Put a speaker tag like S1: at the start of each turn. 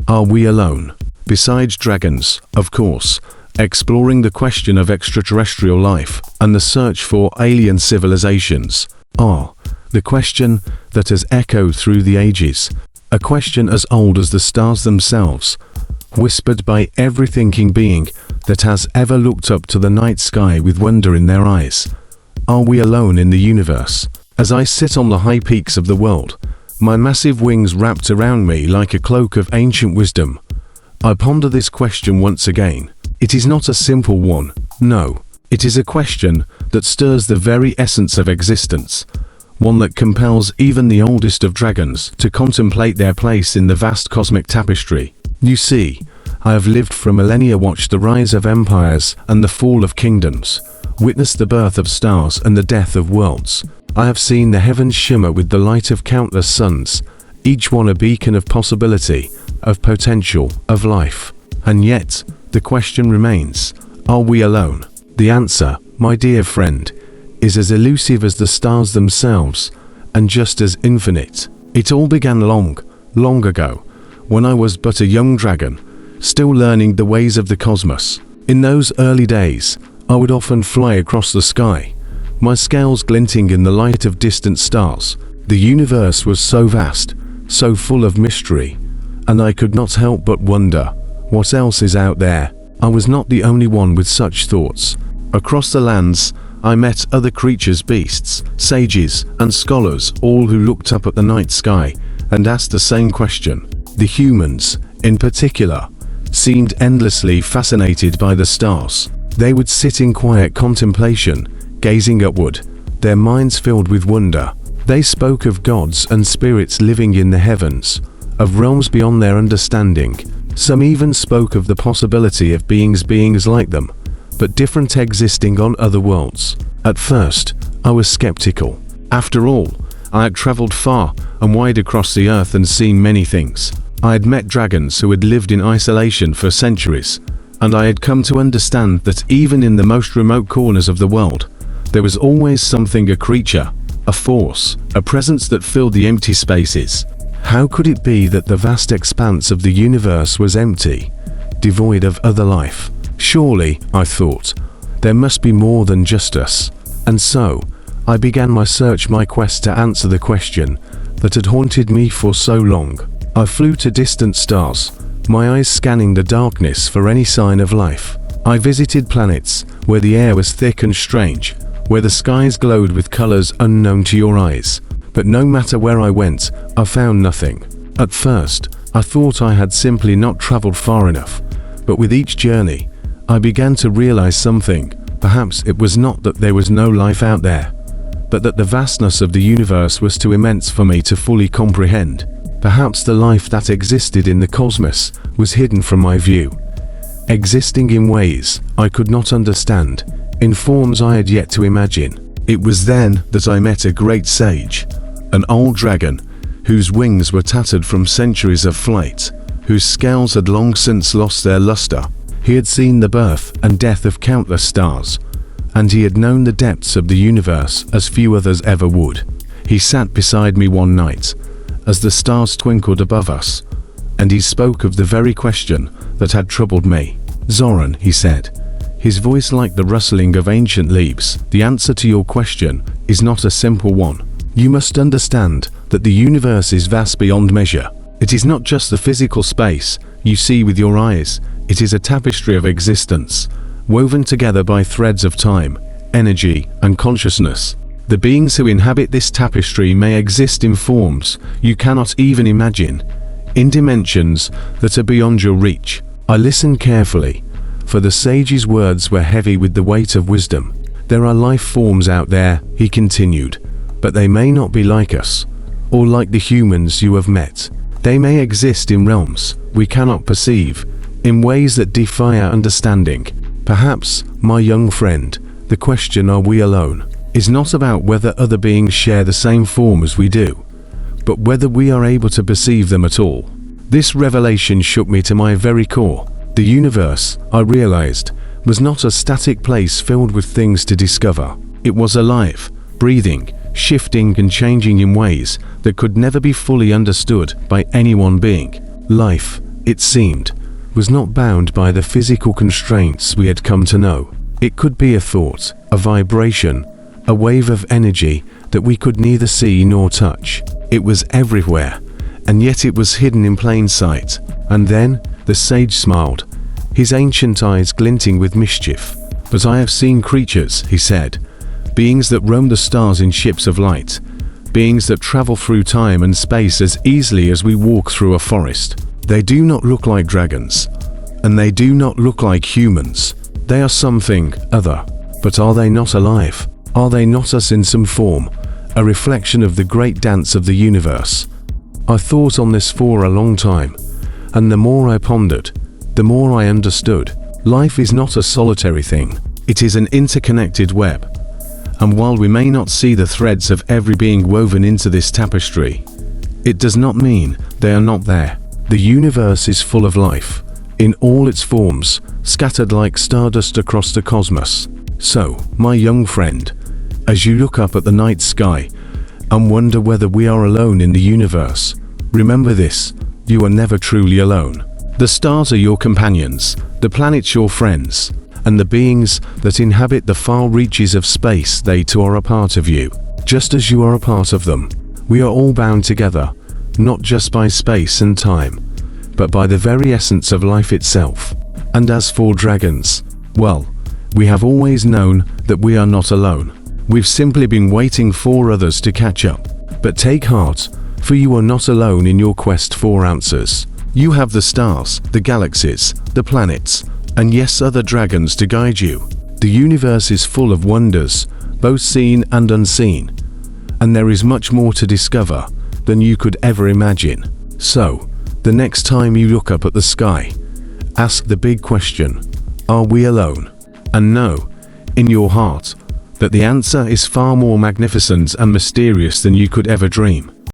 S1: Are we alone? Besides dragons, of course, exploring the question of extraterrestrial life and the search for alien civilizations are the question that has echoed through the ages, a question as old as the stars themselves, whispered by every thinking being that has ever looked up to the night sky with wonder in their eyes. Are we alone in the universe? As I sit on the high peaks of the world, my massive wings wrapped around me like a cloak of ancient wisdom, I ponder this question once again. It is not a simple one, no. It is a question that stirs the very essence of existence, one that compels even the oldest of dragons to contemplate their place in the vast cosmic tapestry. You see, I have lived for millennia, watched the rise of empires and the fall of kingdoms, witnessed the birth of stars and the death of worlds. I have seen the heavens shimmer with the light of countless suns, each one a beacon of possibility, of potential, of life. And yet, the question remains, are we alone? The answer, my dear friend, is as elusive as the stars themselves, and just as infinite. It all began long ago, when I was but a young dragon, still learning the ways of the cosmos. In those early days, I would often fly across the sky, my scales glinting in the light of distant stars. The universe was so vast, so full of mystery, and I could not help but wonder, what else is out there? I was not the only one with such thoughts. Across the lands, I met other creatures, beasts, sages, and scholars, all who looked up at the night sky and asked the same question. The humans, in particular, seemed endlessly fascinated by the stars. They would sit in quiet contemplation, gazing upward, their minds filled with wonder. They spoke of gods and spirits living in the heavens, of realms beyond their understanding. Some even spoke of the possibility of beings like them, but different, existing on other worlds. At first, I was skeptical. After all, I had traveled far and wide across the earth and seen many things. I had met dragons who had lived in isolation for centuries, and I had come to understand that even in the most remote corners of the world, there was always something, a creature, a force, a presence that filled the empty spaces. How could it be that the vast expanse of the universe was empty, devoid of other life? Surely, I thought, there must be more than just us. And so, I began my search, my quest to answer the question that had haunted me for so long. I flew to distant stars, my eyes scanning the darkness for any sign of life. I visited planets where the air was thick and strange, where the skies glowed with colors unknown to your eyes. But no matter where I went, I found nothing. At first, I thought I had simply not traveled far enough. But with each journey, I began to realize something. Perhaps it was not that there was no life out there, but that the vastness of the universe was too immense for me to fully comprehend. Perhaps the life that existed in the cosmos was hidden from my view, existing in ways I could not understand, in forms I had yet to imagine. It was then that I met a great sage, an old dragon, whose wings were tattered from centuries of flight, whose scales had long since lost their luster. He had seen the birth and death of countless stars, and he had known the depths of the universe as few others ever would. He sat beside me one night, as the stars twinkled above us, and he spoke of the very question that had troubled me. "Zoran," he said, his voice like the rustling of ancient leaves, "the answer to your question is not a simple one. You must understand that the universe is vast beyond measure. It is not just the physical space you see with your eyes. It is a tapestry of existence, woven together by threads of time, energy, and consciousness. The beings who inhabit this tapestry may exist in forms you cannot even imagine, in dimensions that are beyond your reach." I listened carefully, for the sage's words were heavy with the weight of wisdom. "There are life forms out there," he continued, "but they may not be like us, or like the humans you have met. They may exist in realms we cannot perceive, in ways that defy our understanding. Perhaps, my young friend, the question, are we alone, is not about whether other beings share the same form as we do, but whether we are able to perceive them at all." This revelation shook me to my very core. The universe, I realized, was not a static place filled with things to discover. It was alive, breathing, shifting and changing in ways that could never be fully understood by any one being. Life, it seemed, was not bound by the physical constraints we had come to know. It could be a thought, a vibration, a wave of energy that we could neither see nor touch. It was everywhere, and yet it was hidden in plain sight. And then the sage smiled, his ancient eyes glinting with mischief. "But I have seen creatures," he said, "beings that roam the stars in ships of light, beings that travel through time and space as easily as we walk through a forest. They do not look like dragons, and they do not look like humans. They are something other. But are they not alive? Are they not us in some form, a reflection of the great dance of the universe?" I thought on this for a long time, and the more I pondered, the more I understood. Life is not a solitary thing. It is an interconnected web. And while we may not see the threads of every being woven into this tapestry, it does not mean they are not there. The universe is full of life, in all its forms, scattered like stardust across the cosmos. So, my young friend, as you look up at the night sky and wonder whether we are alone in the universe, remember this: you are never truly alone. The stars are your companions, the planets your friends, and the beings that inhabit the far reaches of space, they too are a part of you, just as you are a part of them. We are all bound together, not just by space and time, but by the very essence of life itself. And as for dragons, well, we have always known that we are not alone. We've simply been waiting for others to catch up. But take heart, for you are not alone in your quest for answers. You have the stars, the galaxies, the planets, and yes, other dragons to guide you. The universe is full of wonders, both seen and unseen, and there is much more to discover than you could ever imagine. So, the next time you look up at the sky, ask the big question: are we alone? And know, in your heart, that the answer is far more magnificent and mysterious than you could ever dream.